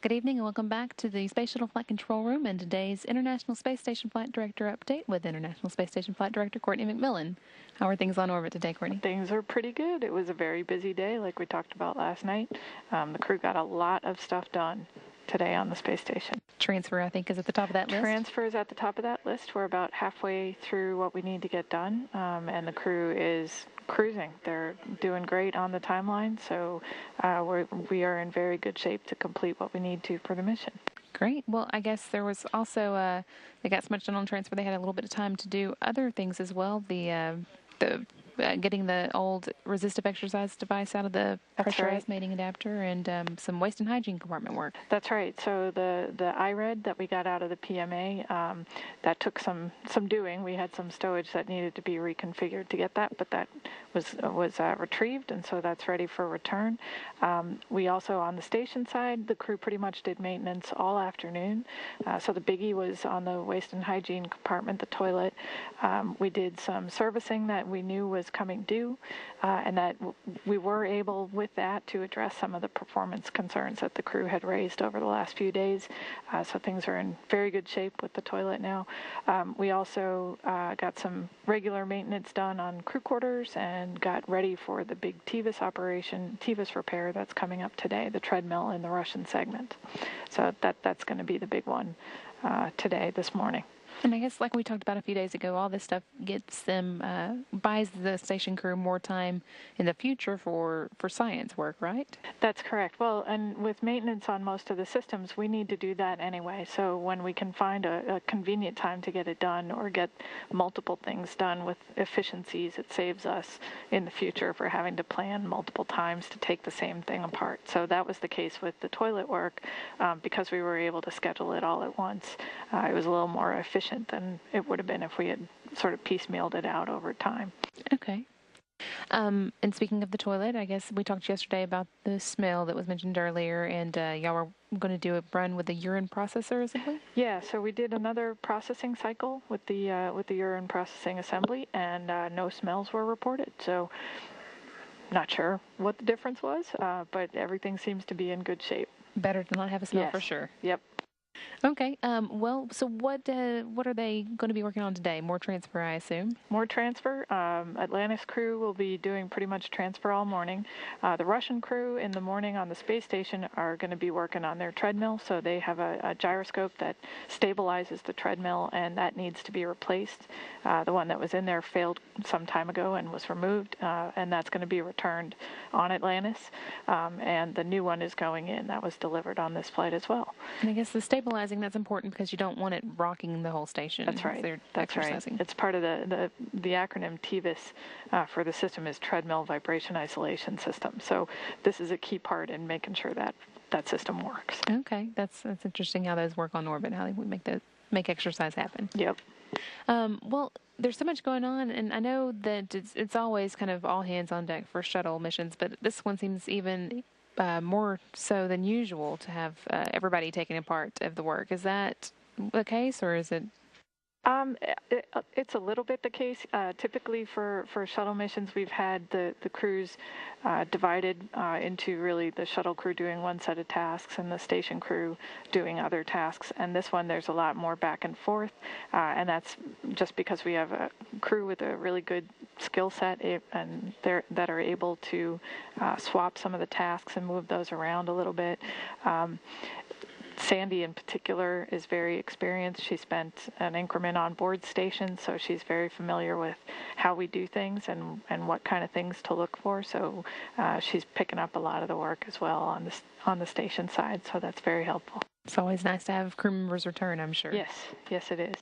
Good evening and welcome back to the Space Shuttle Flight Control Room and today's International Space Station Flight Director update with International Space Station Flight Director Courtney McMillan. How are things on orbit today, Courtney? Things are pretty good. It was a very busy day like we talked about last night. The crew got a lot of stuff done today on the space station. Transfer, I think, is at the top of that list. Transfer is at the top of that list. We're about halfway through what we need to get done, and the crew is cruising. They're doing great on the timeline, so we are in very good shape to complete what we need to for the mission. Great. Well, I guess there was also, they got so much done on transfer, they had a little bit of time to do other things as well. Getting the old resistive exercise device out of the pressurized mating adapter and some waste and hygiene compartment work. That's right. So the IRED that we got out of the PMA, that took some doing. We had some stowage that needed to be reconfigured to get that, but that was retrieved, and so that's ready for return. We also, on the station side, the crew pretty much did maintenance all afternoon. So the biggie was on the waste and hygiene compartment, the toilet. We did some servicing that we knew was coming due, and that we were able with that to address some of the performance concerns that the crew had raised over the last few days. So things are in very good shape with the toilet now. We also got some regular maintenance done on crew quarters and got ready for the big TVIS repair that's coming up today, the treadmill in the Russian segment. So that's going to be the big one this morning. And I guess, like we talked about a few days ago, all this stuff buys the station crew more time in the future for science work, right? That's correct. Well, and with maintenance on most of the systems, we need to do that anyway. So when we can find a convenient time to get it done or get multiple things done with efficiencies, it saves us in the future for having to plan multiple times to take the same thing apart. So that was the case with the toilet work. Because we were able to schedule it all at once, it was a little more efficient than it would have been if we had sort of piecemealed it out over time. Okay. And speaking of the toilet, I guess we talked yesterday about the smell that was mentioned earlier, and y'all were going to do a run with the urine processor assembly? Yeah, so we did another processing cycle with the urine processing assembly, and no smells were reported. So not sure what the difference was, but everything seems to be in good shape. Better to not have a smell, yes. For sure. Yep. Okay. Well, so what are they going to be working on today? More transfer, I assume? More transfer. Atlantis crew will be doing pretty much transfer all morning. The Russian crew in the morning on the space station are going to be working on their treadmill. So they have a gyroscope that stabilizes the treadmill, and that needs to be replaced. The one that was in there failed some time ago and was removed, and that's going to be returned on Atlantis. And the new one is going in. That was delivered on this flight as well. And I guess the stabilizing, that's important because you don't want it rocking the whole station. That's right. That's right. It's part of the acronym TVIS for the system is Treadmill Vibration Isolation System. So this is a key part in making sure that that system works. Okay, that's interesting how those work on orbit, how they would make exercise happen. Yep. Well, there's so much going on, and I know that it's always kind of all hands on deck for shuttle missions, but this one seems even more so than usual to have everybody taking a part of the work. Is that the case, or is it? It's a little bit the case. Typically for shuttle missions, we've had the crews divided into really the shuttle crew doing one set of tasks and the station crew doing other tasks. And this one, there's a lot more back and forth. And that's just because we have a crew with a really good skill set and that are able to swap some of the tasks and move those around a little bit. Sandy in particular is very experienced. She spent an increment on board station, so she's very familiar with how we do things and what kind of things to look for. So she's picking up a lot of the work as well on the station side, so that's very helpful. It's always nice to have crew members return, I'm sure. Yes, it is.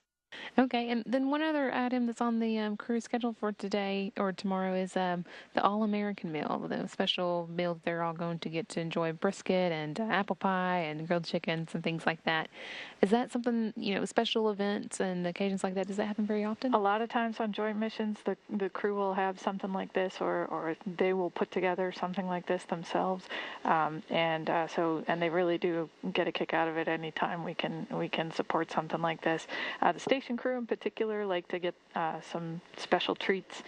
Okay, and then one other item that's on the crew schedule for today or tomorrow is the All-American meal, the special meal that they're all going to get to enjoy brisket and apple pie and grilled chickens and things like that. Is that something, special events and occasions like that, does that happen very often? A lot of times on joint missions, the crew will have something like this or they will put together something like this themselves. And they really do get a kick out of it anytime we can support something like this. The station crew in particular like to get some special treats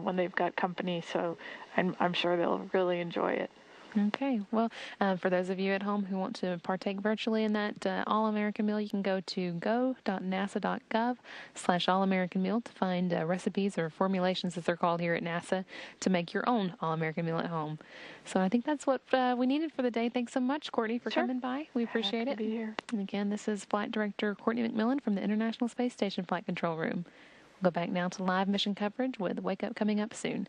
when they've got company, so I'm sure they'll really enjoy it. Okay. Well, for those of you at home who want to partake virtually in that All-American Meal, you can go to go.nasa.gov/All-American Meal to find recipes or formulations, as they're called here at NASA, to make your own All-American Meal at home. So I think that's what we needed for the day. Thanks so much, Courtney, for Sure. coming by. We appreciate Happy it. to be here. And again, this is Flight Director Courtney McMillan from the International Space Station Flight Control Room. We'll go back now to live mission coverage with Wake Up coming up soon.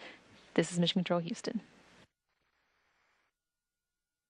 This is Mission Control Houston.